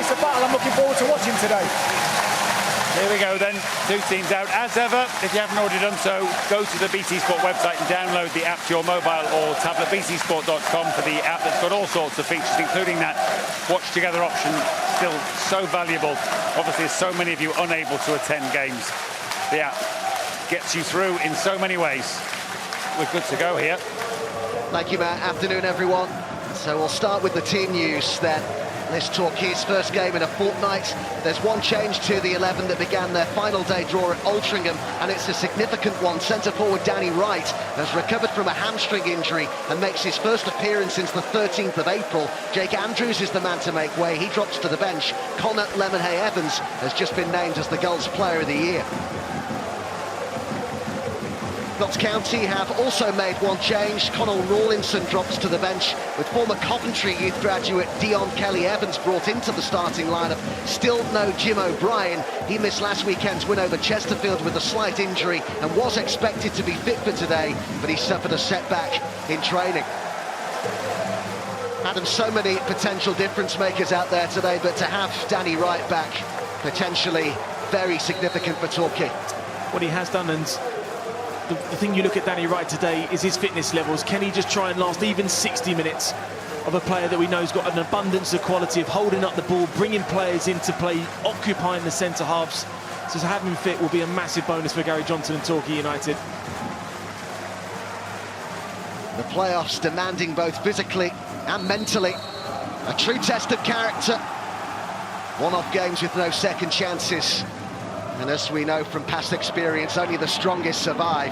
it's a battle I'm looking forward to watching today. Here we go then, two teams out. As ever, if you haven't already done so, go to the BT Sport website and download the app to your mobile or tablet, btsport.com, for the app that's got all sorts of features, including that watch together option, still so valuable. Obviously, there's so many of you unable to attend games. The app gets you through in so many ways. We're good to go here. Thank you, Matt. Afternoon, everyone. So we'll start with the team news then. This Torquay's first game in a fortnight. There's one change to the 11 that began their final day draw at Altrincham, and it's a significant one. Centre-forward Danny Wright has recovered from a hamstring injury and makes his first appearance since the 13th of April. Jake Andrews is the man to make way. He drops to the bench. Connor Lemonhay-Evans has just been named as the Gulls Player of the Year. Notts County have also made one change. Conall Rawlinson drops to the bench, with former Coventry youth graduate Dion Kelly-Evans brought into the starting lineup. Still no Jim O'Brien. He missed last weekend's win over Chesterfield with a slight injury and was expected to be fit for today, but he suffered a setback in training. Adam, so many potential difference makers out there today, but to have Danny Wright back, potentially very significant for Torquay. What he has done, and the thing you look at Danny Wright today is his fitness levels. Can he just try and last even 60 minutes of a player that we know has got an abundance of quality of holding up the ball, bringing players into play, occupying the centre halves? So to have him fit will be a massive bonus for Gary Johnson and Torquay United. The playoffs demanding both physically and mentally. A true test of character. One-off games with no second chances. And as we know from past experience, only the strongest survive.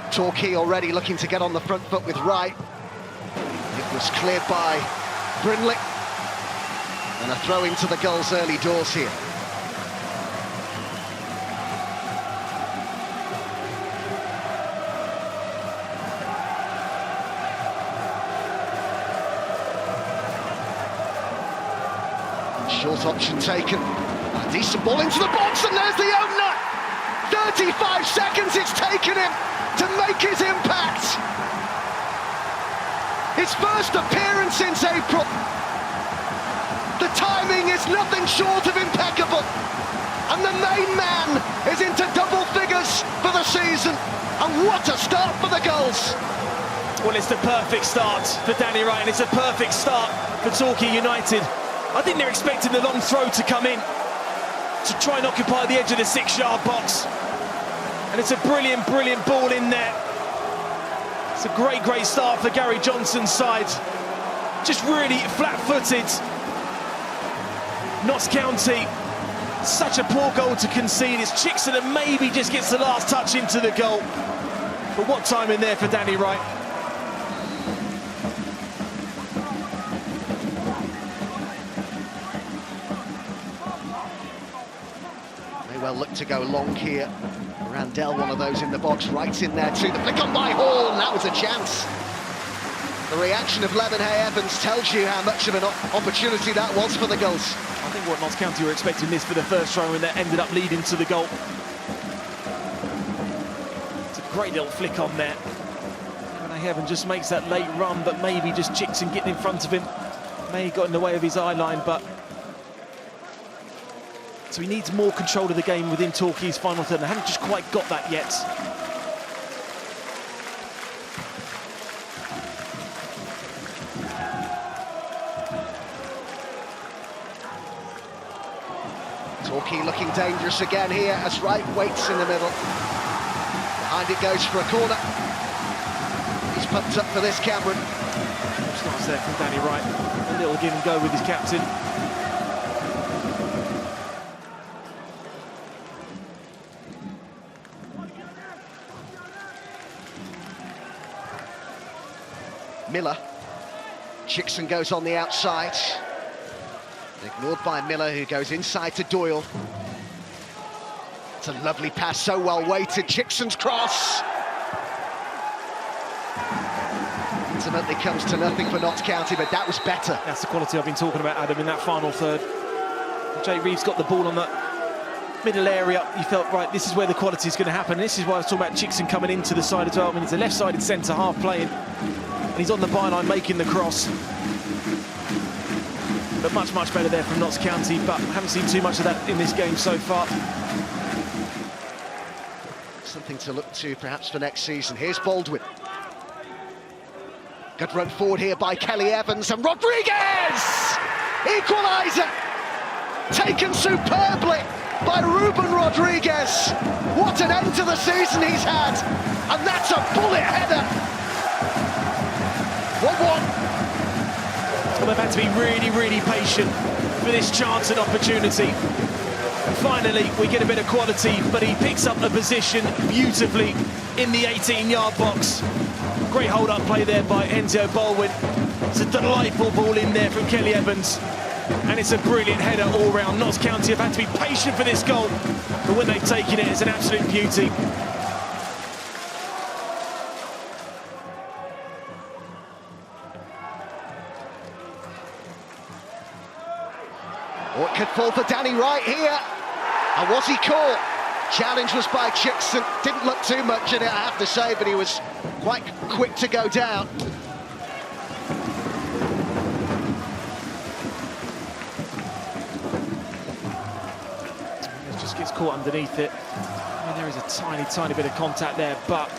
Torquay already looking to get on the front foot with Wright. It was cleared by Brindley. And a throw into the Gulls' early doors here. Short option taken. A decent ball into the box, and there's the opener! 35 seconds it's taken him to make his impact. His first appearance since April. The timing is nothing short of impeccable. And the main man is into double figures for the season. And what a start for the Gulls. Well, it's the perfect start for Danny Wright, and it's a perfect start for Torquay United. I think they're expecting the long throw to come in to try and occupy the edge of the 6-yard box. And it's a brilliant, brilliant ball in there. It's a great, great start for Gary Johnson's side. Just really flat-footed. Notts County, such a poor goal to concede. It's Chickson that maybe just gets the last touch into the goal. But what time in there for Danny Wright. Well, look to go long here. Randell, one of those in the box, right in there too. The flick on by Hall, and that was a chance. The reaction of Lemonhay-Evans tells you how much of an opportunity that was for the Gulls. I think what Notts County were expecting this for the first throw, and that ended up leading to the goal. It's a great little flick on there. Lemonhay-Evans just makes that late run, but maybe just Chickson getting in front of him. May have got in the way of his eye line, but so he needs more control of the game within Torquay's final third. They haven't just quite got that yet. Torquay looking dangerous again here as Wright waits in the middle. Behind it goes for a corner. He's pumped up for this, Cameron. Starts there from Danny Wright. A little give and go with his captain. Miller. Chickson goes on the outside. Ignored by Miller, who goes inside to Doyle. It's a lovely pass, so well weighted. Chickson's cross. Ultimately comes to nothing for Notts County, but that was better. That's the quality I've been talking about, Adam, in that final third. Jay Reeves got the ball on the middle area. You felt, right, this is where the quality is going to happen. This is why I was talking about Chickson coming into the side as well. I mean, it's a left-sided centre-half playing. And he's on the byline making the cross. but much better there from Notts County, but haven't seen too much of that in this game so far. Something to look to perhaps for next season. Here's Baldwin. Good run forward here by Kelly Evans, and Rodriguez! Equalizer! Taken superbly by Ruben Rodriguez. What an end to the season he's had, and that's a bullet header. 1-1. Well, they've had to be really patient for this chance and opportunity. And finally, we get a bit of quality, but he picks up the position beautifully in the 18-yard box. Great hold-up play there by Enzo Baldwin. It's a delightful ball in there from Kelly Evans. And it's a brilliant header all round. Notts County have had to be patient for this goal, but when they've taken it, it's an absolute beauty. Oh, it could fall for Danny Wright here. And was he caught? Challenge was by Chickson. Didn't look too much in it, I have to say, but he was quite quick to go down. It just gets caught underneath it. I mean, there is a tiny bit of contact there, but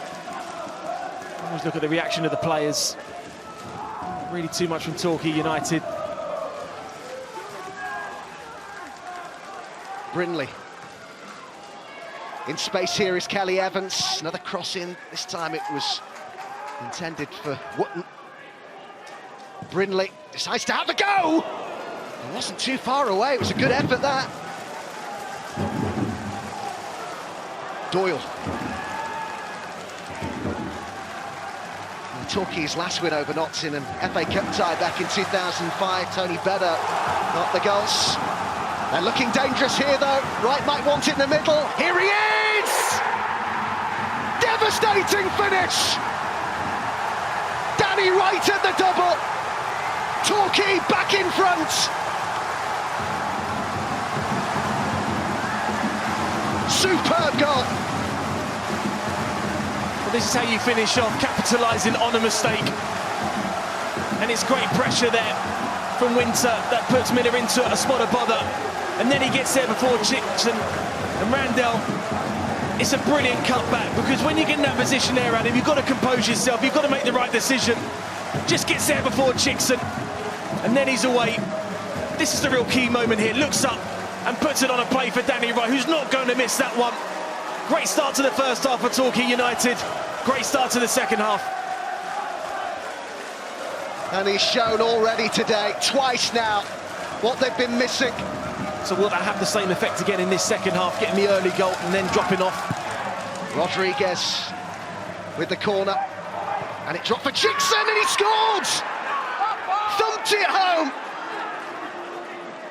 always look at the reaction of the players. Not really too much from Torquay United. Brindley. In space here is Kelly Evans. Another cross in. This time it was intended for Wootton. Brindley decides to have a go. It wasn't too far away. It was a good effort, that. Doyle. And Torquay's last win over Notts in an FA Cup tie back in 2005. Tony Bedder got the goals. They're looking dangerous here, though. Wright might want it in the middle. Here he is! Devastating finish! Danny Wright at the double. Torquay back in front. Superb goal. Well, this is how you finish off, capitalising on a mistake. And it's great pressure there from Winter that puts Miller into a spot of bother. And then he gets there before Chickson and Randell. It's a brilliant cutback, because when you get in that position there, Adam, you've got to compose yourself, you've got to make the right decision. Just gets there before Chickson, and then he's away. This is the real key moment here. Looks up and puts it on a play for Danny Wright, who's not going to miss that one. Great start to the first half for Torquay United. Great start to the second half. And he's shown already today, twice now, what they've been missing. So will that have the same effect again in this second half, getting the early goal and then dropping off? Rodriguez with the corner, and it dropped for Chickson, and he scored! Thumped it home!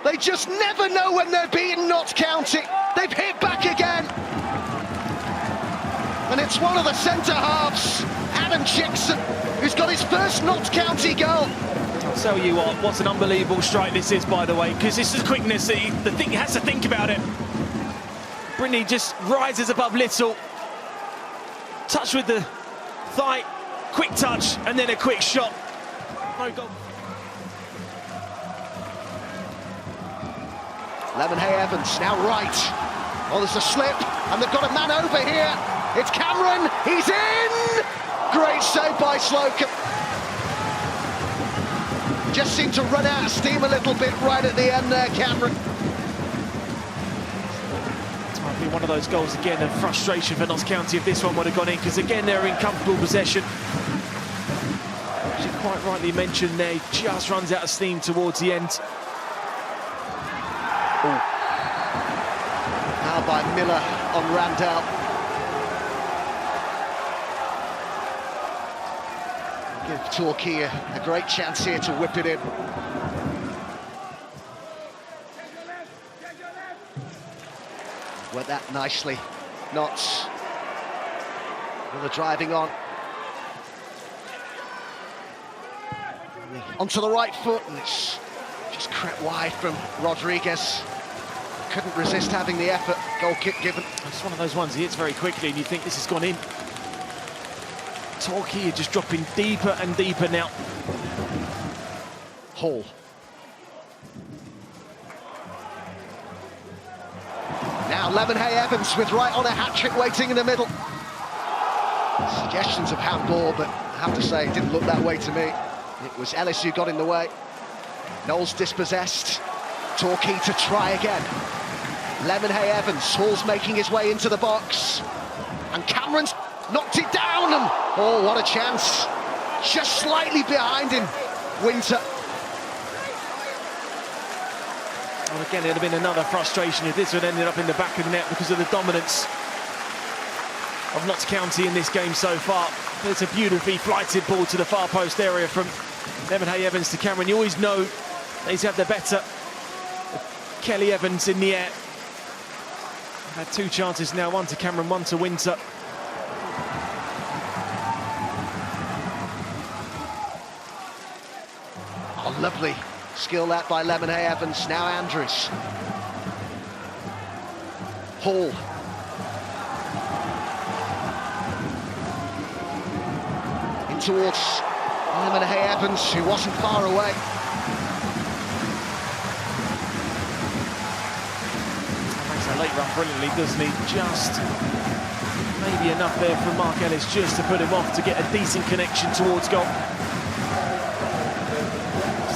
They just never know when they're beating Notts County. They've hit back again. And it's one of the centre-halves, Adam Chickson, who's got his first Notts County goal. I'll tell you what an unbelievable strike this is, by the way, because this is quickness. He has to think about it. Brindley just rises above Little. Touch with the thigh, quick touch, and then a quick shot. No goal. Lemonhay Evans, now Wright. Oh, there's a slip, and they've got a man over here. It's Cameron, he's in! Great save by Slocum. Just seemed to run out of steam a little bit right at the end there, Cameron. This might be one of those goals again of frustration for Notts County if this one would have gone in, because again they're in comfortable possession. As you quite rightly mentioned there, he just runs out of steam towards the end. Ooh. Now by Miller on Randell. Give Torquay a great chance here to whip it in. Went that nicely. Notts. Another driving on. Onto the right foot, and it's just crept wide from Rodriguez. Couldn't resist having the effort. Goal kick given. It's one of those ones he hits very quickly and you think this has gone in. Torquay are just dropping deeper and deeper now. Hall. Now Lemonhay Evans with Wright on a hat-trick waiting in the middle. Suggestions of handball, but I have to say it didn't look that way to me. It was Ellis who got in the way. Knowles dispossessed. Torquay to try again. Lemonhay Evans, Hall's making his way into the box. And Cameron's knocked it down, and oh, what a chance. Just slightly behind him, Winter. Well, again, it'd have been another frustration if this had ended up in the back of the net because of the dominance of Notts County in this game so far. It's a beautifully flighted ball to the far post area from Lemonhay Evans to Cameron. You always know he's had the better. Kelly Evans in the air. Had two chances now, one to Cameron, one to Winter. Oh, lovely skill that by Lemonhay Evans. Now Andrews. Hall. In towards Lemonhay Evans, who wasn't far away. Makes a late run brilliantly, doesn't he? Just maybe enough there from Mark Ellis just to put him off to get a decent connection towards goal.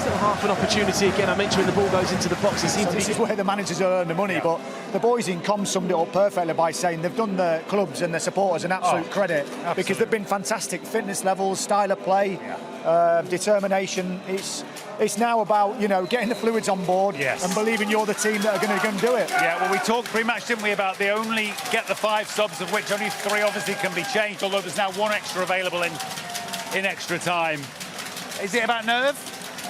Still half an opportunity again. I mentioned when the ball goes into the box, it seems to be... This is where the managers earn the money, but the boys in Com summed it up perfectly by saying they've done the clubs and the supporters an absolute credit, because they've been fantastic. Fitness levels, style of play, determination. It's now about, you know, getting the fluids on board and believing you're the team that are going to go and do it. Yeah, well, we talked pre-match, didn't we, about they only get the 5 subs, of which only 3 obviously can be changed, although there's now 1 extra available in extra time. Is it about nerve?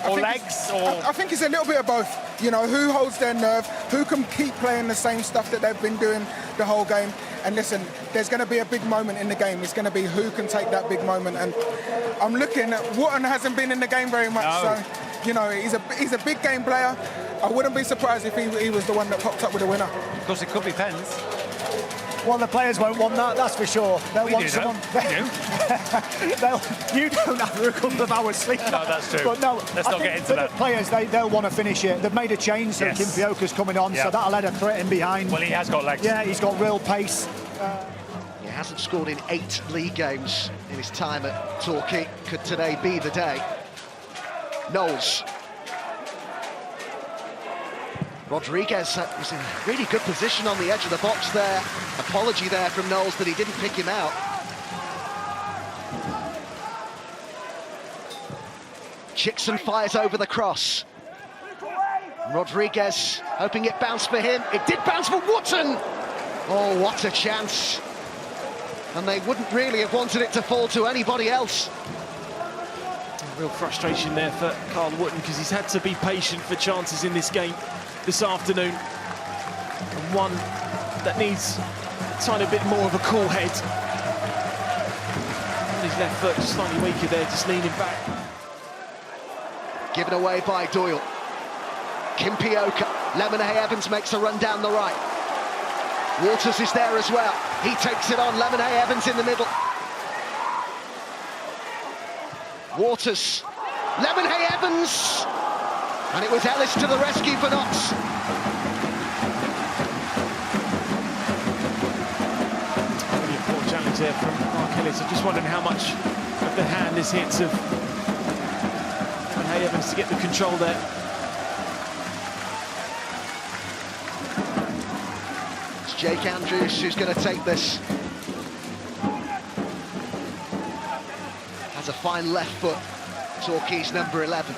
Or legs? Or I think it's a little bit of both. You know, who holds their nerve, who can keep playing the same stuff that they've been doing the whole game. And listen, there's going to be a big moment in the game. It's going to be who can take that big moment. And I'm looking at Wotton hasn't been in the game very much. No. So, you know, he's a big game player. I wouldn't be surprised if he was the one that popped up with a winner. of course, it could be Pens. Well, the players won't want that, that's for sure. They'll We want do, someone. though. You don't have a couple of hours sleep. No, that's true. But no, Let's not get into that. The players, they'll want to finish it. They've made a change, so Kim Fioca's coming on, so that'll let a threat in behind. Well, he has got legs. Yeah, he's got real pace. He hasn't scored in 8 league games in his time at Torquay. Could today be the day? Knowles. Rodriguez was in a really good position on the edge of the box there. Apology there from Knowles that he didn't pick him out. Chickson fires over the cross. Rodriguez hoping it bounced for him. It did bounce for Wotton. Oh, what a chance. And they wouldn't really have wanted it to fall to anybody else. Real frustration there for Carl Wotton, because he's had to be patient for chances in this game this afternoon, and one that needs a tiny bit more of a cool head. And his left foot just slightly weaker there, just leaning back. Given away by Doyle. Kim Fioca. Lemonhay Evans makes a run down the right. Waters is there as well. He takes it on. Lemonhay Evans in the middle. Waters. Lemonhay Evans. And it was Ellis to the rescue for Notts. Really important challenge there from Mark Ellis. I'm just wondering how much of the hand this hits of Lemonhay Evans to get the control there. It's Jake Andrews who's going to take this. Has a fine left foot. Torquay's number 11.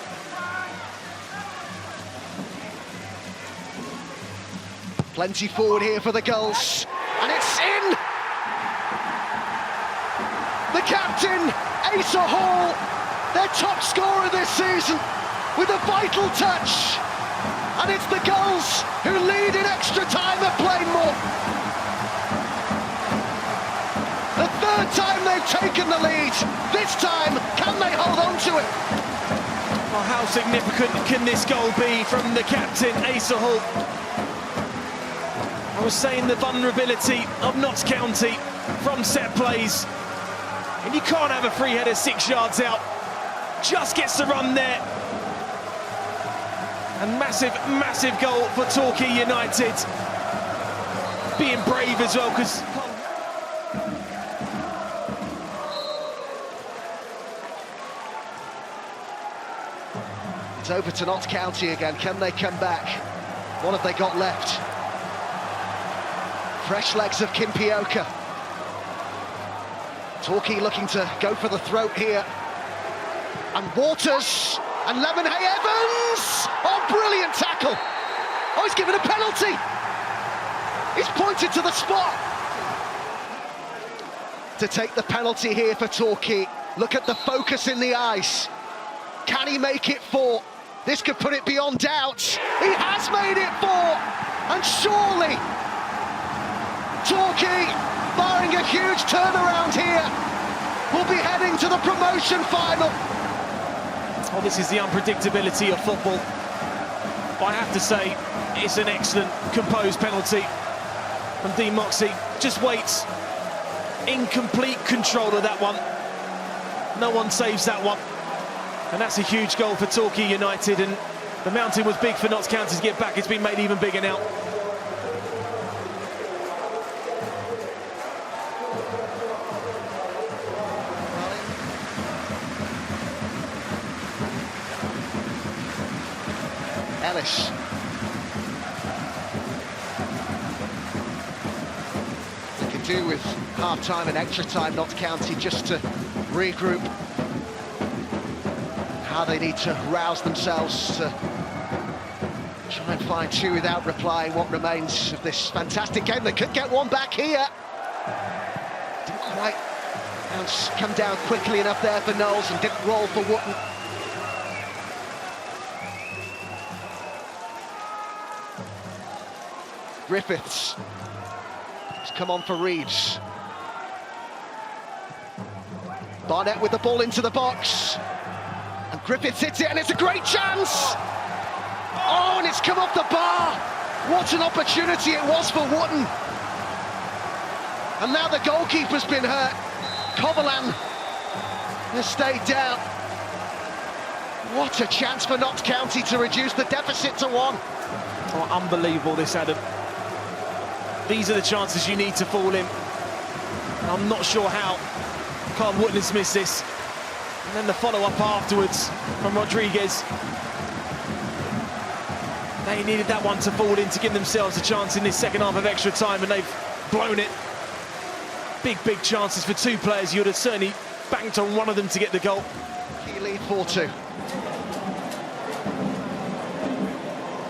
Plenty forward here for the goals, and it's in! The captain, Asa Hall, their top scorer this season, with a vital touch. And it's the Gulls who lead in extra time at Plainmoor. The 3rd time they've taken the lead. This time, can they hold on to it? Well, how significant can this goal be from the captain, Asa Hall? I was saying the vulnerability of Notts County from set plays. And you can't have a free header 6 yards out. Just gets the run there. And massive, massive goal for Torquay United. being brave as well, because it's over to Notts County again. Can they come back? What have they got left? Fresh legs of Kimpioka. Torquay looking to go for the throat here. And Waters and Lemonhay Evans! Oh, brilliant tackle! Oh, he's given a penalty! He's pointed to the spot! To take the penalty here for Torquay. Look at the focus in the eyes. Can he make it 4? This could put it beyond doubt. He has made it 4! And surely Torquay, barring a huge turnaround here, will be heading to the promotion final. well, this is the unpredictability of football. But I have to say, it's an excellent, composed penalty from Dean Moxey. Just waits in complete control of that one. No one saves that one. And that's a huge goal for Torquay United. And the mountain was big for Notts County to get back. It's been made even bigger now. Ellis. They could do with half-time and extra time, Notts County, just to regroup. How they need to rouse themselves to try and find 2 without replying what remains of this fantastic game. They could get one back here. Didn't quite come down quickly enough there for Knowles and didn't roll for Wootton. Griffiths. He's come on for Reeves. Barnett with the ball into the box. And Griffiths hits it, and it's a great chance! Oh, and it's come off the bar! What an opportunity it was for Wootton. And now the goalkeeper's been hurt. Coverland has stayed down. What a chance for Notts County to reduce the deficit to 1. Oh, unbelievable this, Adam. These are the chances you need to fall in. And I'm not sure how Carl Wootton has missed this. And then the follow-up afterwards from Rodriguez. They needed that one to fall in to give themselves a chance in this second half of extra time, and they've blown it. Big, big chances for 2 players. You would have certainly banked on one of them to get the goal. Key lead 4-2.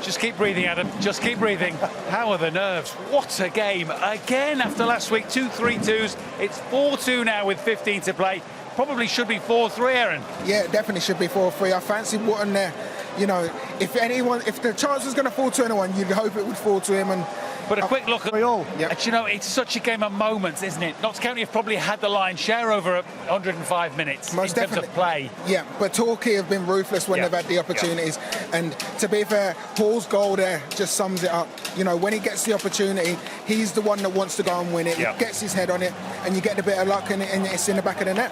Just keep breathing, Adam. Just keep breathing. How are the nerves? What a game. Again, after last week, 2 3-2s. It's 4-2 now with 15 to play. Probably should be 4-3, Aaron. Yeah, it definitely should be 4-3. I fancy Wootton there. You know, if the chance was going to fall to anyone, you'd hope it would fall to him. And But a quick look at all. Yep. And, you know, it's such a game of moments, isn't it? Notts County have probably had the lion's share over 105 minutes Most in terms definitely. of play. Yeah, but Torquay have been ruthless when they've had the opportunities. And to be fair, Paul's goal there just sums it up. You know, when he gets the opportunity, he's the one that wants to go and win it. Yeah. He gets his head on it, and you get a bit of luck, and it's in the back of the net.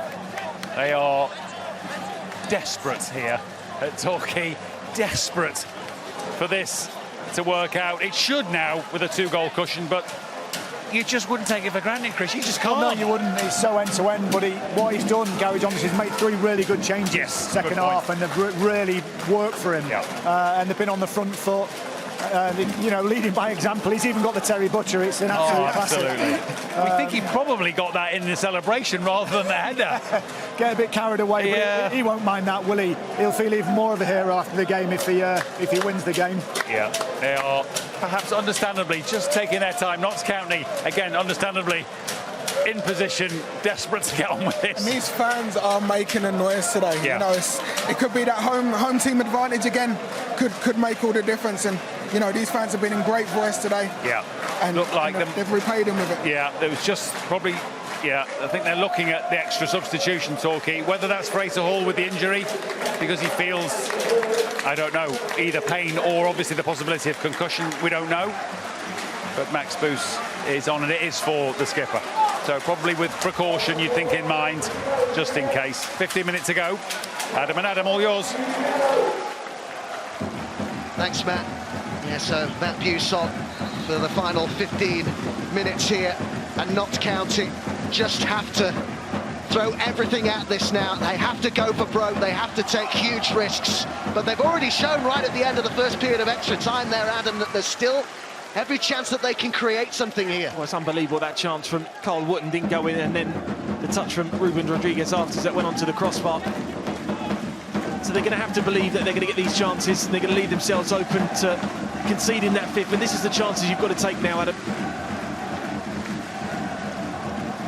They are desperate here at Torquay. Desperate for this to work out. It should now with a 2-goal cushion, but you just wouldn't take it for granted, Chris. You just can't. No, you wouldn't. He's so end-to-end, but what he's done, Gary Johnson, he's made 3 really good changes second half, and they've really worked for him. Yeah. And they've been on the front foot. You know, leading by example. He's even got the Terry Butcher. It's an absolute classic. Absolutely. We think he probably got that in the celebration rather than the header. Get a bit carried away, but he won't mind that, will he? He'll feel even more of a hero after the game if he wins the game. Yeah, they are perhaps understandably just taking their time. Notts County, again, understandably in position, desperate to get on with this. And these fans are making a noise today. Yeah. You know, it could be that home team advantage again. Could make all the difference. And you know, these fans have been in great voice today. Yeah, and look like them. They've repaid him with it. Yeah, there was just probably. Yeah, I think they're looking at the extra substitution, Torquay. Whether that's Fraser Hall with the injury, because he feels, I don't know, either pain or obviously the possibility of concussion, we don't know. But Max Boos is on, and it is for the skipper. So probably with precaution, you'd think in mind, just in case. 15 minutes to go. Adam and Adam, all yours. Thanks, Matt. Yeah, so Matt Buson for the final 15 minutes here, and Notts County just have to throw everything at this now. They have to go for broke, they have to take huge risks, but they've already shown right at the end of the first period of extra time there, Adam, that there's still every chance that they can create something here. Well, it's unbelievable, that chance from Carl Wootton didn't go in, and then the touch from Ruben Rodriguez after that went onto the crossbar. So they're going to have to believe that they're going to get these chances, and they're going to leave themselves open to conceding that fifth, and this is the chances you've got to take now, Adam.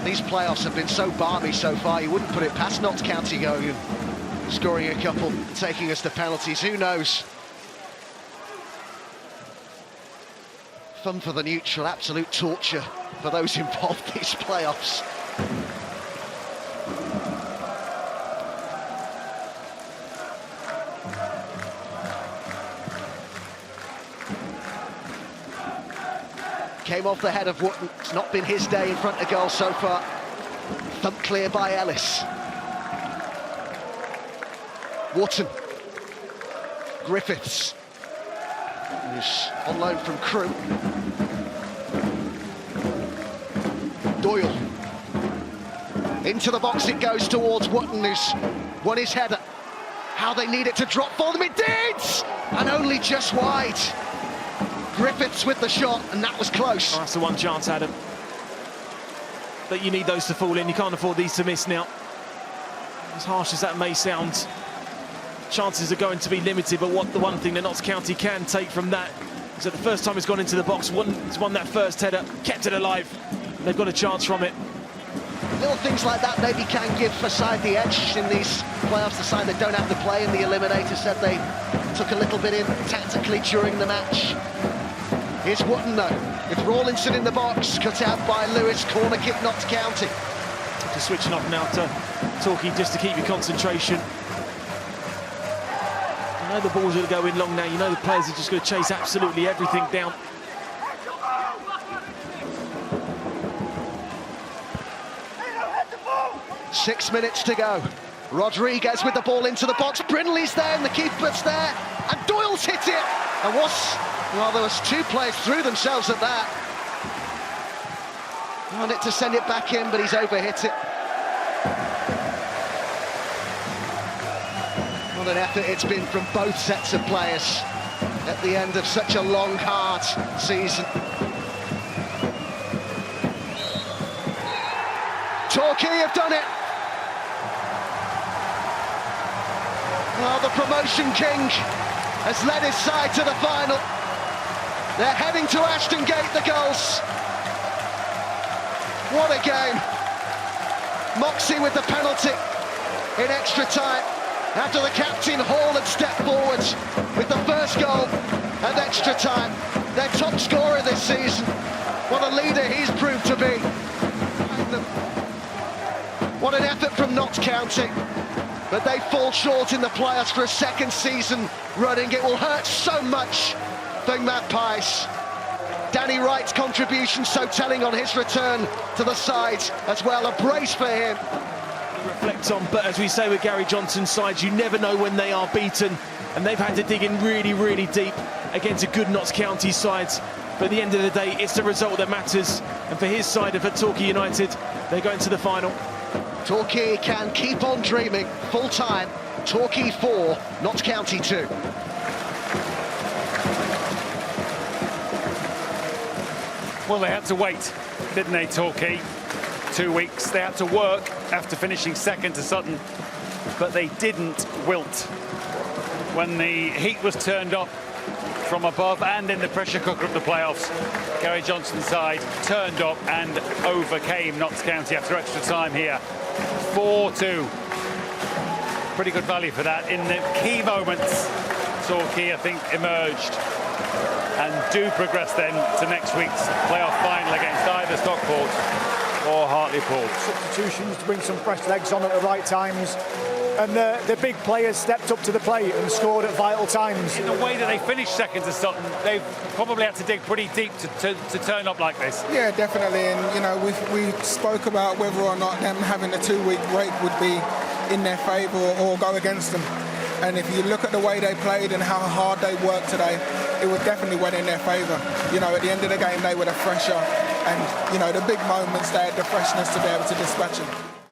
These playoffs have been so balmy so far, you wouldn't put it past Notts County going and scoring a couple, taking us to penalties. Who knows? Fun for the neutral, absolute torture for those involved in these playoffs. Came off the head of Wootton. It's not been his day in front of goal so far. Thumped clear by Ellis. Wootton. Griffiths, who's on loan from Crewe. Doyle. Into the box it goes towards Wootton, who's won his header. How they need it to drop for them, it did! And only just wide. Griffiths with the shot, and that was close. Oh, that's the one chance, Adam. But you need those to fall in. You can't afford these to miss now. As harsh as that may sound, chances are going to be limited, but the one thing that Notts County can take from that is that the first time it's gone into the box, it's won that first header, kept it alive. They've got a chance from it. Little things like that maybe can give a side the edge in these playoffs, the side that don't have to play, and the Eliminator said they took a little bit in tactically during the match. Here's Wootton though, with Rawlinson in the box, cut out by Lewis, corner kick Notts County. Just switching off now to Torquay just to keep your concentration. You know the ball's going to go in long now, you know the players are just going to chase absolutely everything down. Six minutes to go. Rodriguez with the ball into the box, Brindley's there and the keeper's there, and Doyle's hit it! And well, there was two players through themselves at that. Wanted to send it back in, but he's overhit it. What an effort it's been from both sets of players at the end of such a long, hard season. Torquay have done it. Well, the promotion king has led his side to the final. They're heading to Ashton Gate, the goals. What a game. Moxie with the penalty in extra time, after the captain Hall had stepped forward with the first goal at extra time. Their top scorer this season. What a leader he's proved to be. What an effort from Notts County. But they fall short in the playoffs for a second season running. It will hurt so much for Magpies. Danny Wright's contribution so telling on his return to the side as well. A brace for him. Reflect on, but as we say with Gary Johnson's sides, you never know when they are beaten, and they've had to dig in really, really deep against a good Notts County side. But at the end of the day, it's the result that matters, and for his side, for Torquay United, they're going to the final. Torquay can keep on dreaming. Full time, Torquay 4, Notts County 2. Well, they had to wait, didn't they, Torquay? 2 weeks. They had to work after finishing second to Sutton, but they didn't wilt. When the heat was turned up from above and in the pressure cooker of the playoffs, Gary Johnson's side turned up and overcame Notts County after extra time here. 4-2. Pretty good value for that. In the key moments, Torquay, I think, emerged and do progress then to next week's playoff final against either Stockport or Hartlepool. Substitutions to bring some fresh legs on at the right times. And the big players stepped up to the plate and scored at vital times. In the way that they finished second to Sutton, they've probably had to dig pretty deep to turn up like this. Yeah, definitely. And, you know, we spoke about whether or not them having a 2-week break would be in their favour or go against them. And if you look at the way they played and how hard they worked today, it would definitely went in their favour. You know, at the end of the game, they were the fresher. And, you know, the big moments, they had the freshness to be able to dispatch them.